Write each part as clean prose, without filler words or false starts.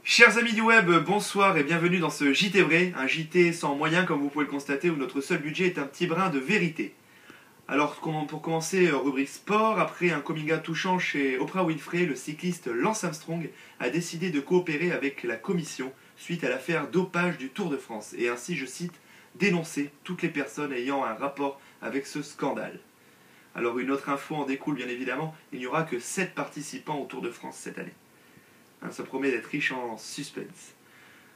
Chers amis du web, bonsoir et bienvenue dans ce JT Vrai, un JT sans moyens comme vous pouvez le constater où notre seul budget est un petit brin de vérité. Alors pour commencer, rubrique sport, après un coming out touchant chez Oprah Winfrey, le cycliste Lance Armstrong a décidé de coopérer avec la commission suite à l'affaire dopage du Tour de France et ainsi, je cite, dénoncer toutes les personnes ayant un rapport avec ce scandale. Alors une autre info en découle bien évidemment, il n'y aura que 7 participants au Tour de France cette année. Ça promet d'être riche en suspense.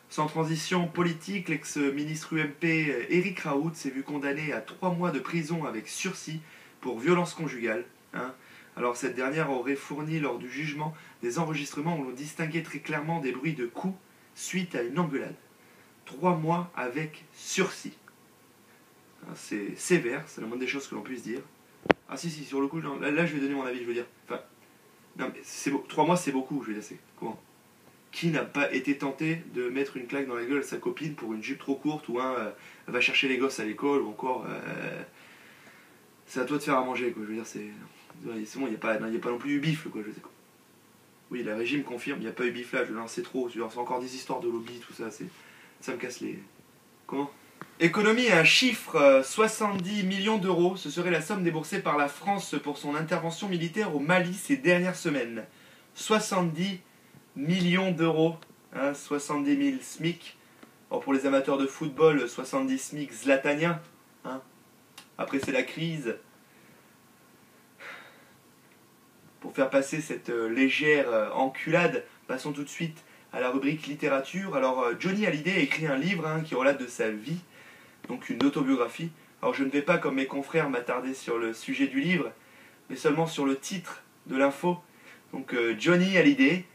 Sans transition politique, l'ex-ministre UMP Éric Raoult s'est vu condamné à 3 mois de prison avec sursis pour violence conjugale. Alors cette dernière aurait fourni lors du jugement des enregistrements où l'on distinguait très clairement des bruits de coups suite à une engueulade. 3 mois avec sursis. C'est sévère, c'est la moindre des choses que l'on puisse dire. Ah si, sur le coup, là je vais donner mon avis, je veux dire. Enfin, non, mais 3 mois c'est beaucoup, je veux dire, c'est comment ? Qui n'a pas été tenté de mettre une claque dans la gueule à sa copine pour une jupe trop courte ou va chercher les gosses à l'école ou encore c'est à toi de faire à manger, quoi, je veux dire, c'est bon, il n'y a pas non plus eu bif, quoi, je sais quoi. Oui, le régime confirme, il n'y a pas eu bif là, c'est trop, c'est encore des histoires de lobby, tout ça, ça me casse les... Comment ? Économie, un chiffre, 70 millions d'euros, ce serait la somme déboursée par la France pour son intervention militaire au Mali ces dernières semaines. 70 millions d'euros, 70 000 SMIC. Or pour les amateurs de football, 70 SMIC zlataniens. Après c'est la crise. Pour faire passer cette légère enculade, passons tout de suite à la rubrique littérature. Alors Johnny Hallyday a écrit un livre qui relate de sa vie, donc une autobiographie. Alors je ne vais pas comme mes confrères m'attarder sur le sujet du livre, mais seulement sur le titre de l'info. Donc Johnny Hallyday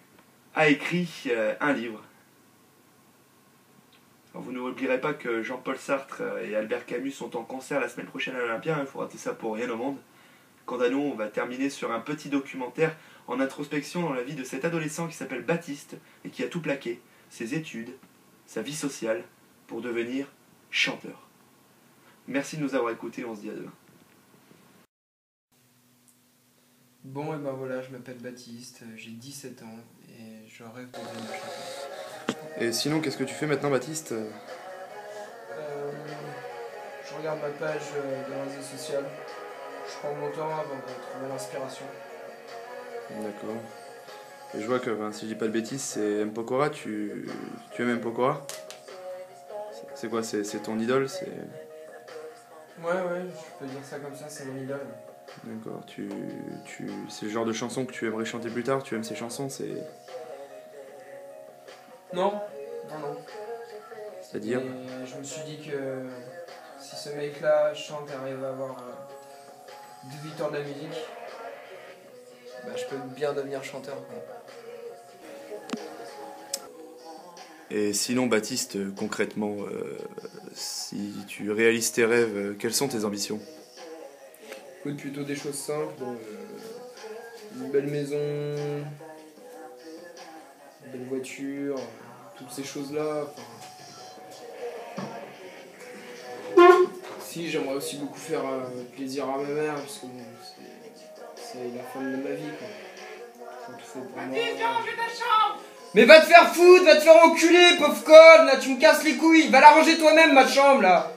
a écrit un livre. Alors, vous n'oublierez pas que Jean-Paul Sartre et Albert Camus sont en concert la semaine prochaine à l'Olympia, il faut rater ça pour rien au monde. Quant à nous, on va terminer sur un petit documentaire en introspection dans la vie de cet adolescent qui s'appelle Baptiste et qui a tout plaqué, ses études, sa vie sociale, pour devenir chanteur. Merci de nous avoir écoutés, on se dit à demain. Bon, et ben voilà, je m'appelle Baptiste, j'ai 17 ans et je rêve de devenir chanteur. Et sinon, qu'est-ce que tu fais maintenant, Baptiste ? Je regarde ma page de réseau social, je prends mon temps avant de trouver l'inspiration. D'accord. Et je vois que, si je dis pas de bêtises, c'est M. Pokora, tu aimes M. Pokora ? C'est quoi, c'est ton idole, c'est... Ouais, je peux dire ça comme ça, c'est mon idole. D'accord, c'est le genre de chanson que tu aimerais chanter plus tard, tu aimes ces chansons, c'est... Non. C'est-à-dire ? Et je me suis dit que si ce mec-là chante et arrive à avoir 18 ans de la musique, bah je peux bien devenir chanteur, quoi. Et sinon, Baptiste, concrètement, si tu réalises tes rêves, quelles sont tes ambitions ? Écoute, plutôt des choses simples, une belle maison, une belle voiture, toutes ces choses-là. Si, j'aimerais aussi beaucoup faire plaisir à ma mère, parce que bon, c'est la femme de ma vie, quoi. Tout fait pour moi. Mais va te faire foutre, va te faire enculer, pauvre conne, là, tu me casses les couilles, va la ranger toi-même, ma chambre, là.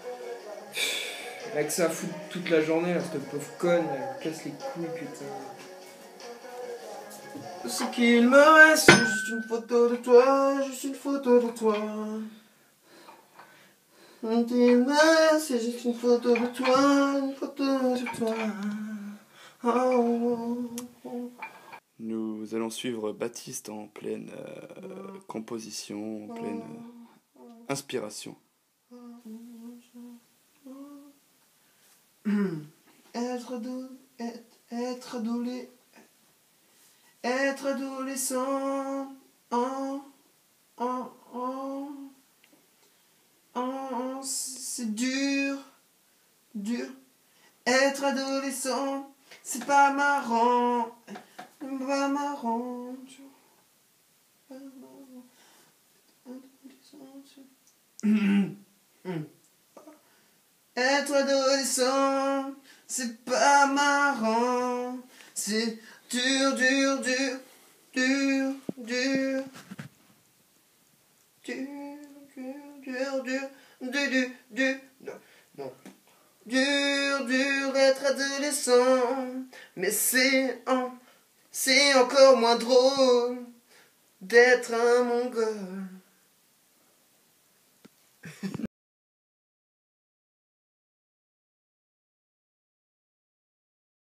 Avec ça à foutre toute la journée, là, cette pauvre conne, elle me casse les couilles, putain. Ce qu'il me reste, c'est juste une photo de toi, juste une photo de toi. Ce qu'il me reste, c'est juste une photo de toi, une photo de toi. Oh. Nous allons suivre Baptiste en pleine composition, en pleine inspiration. Être adolescent, c'est dur. Être adolescent, c'est pas marrant. Être adolescent, c'est pas marrant. C'est dur. Non. Dur être adolescent, mais c'est encore moins drôle d'être un mongol.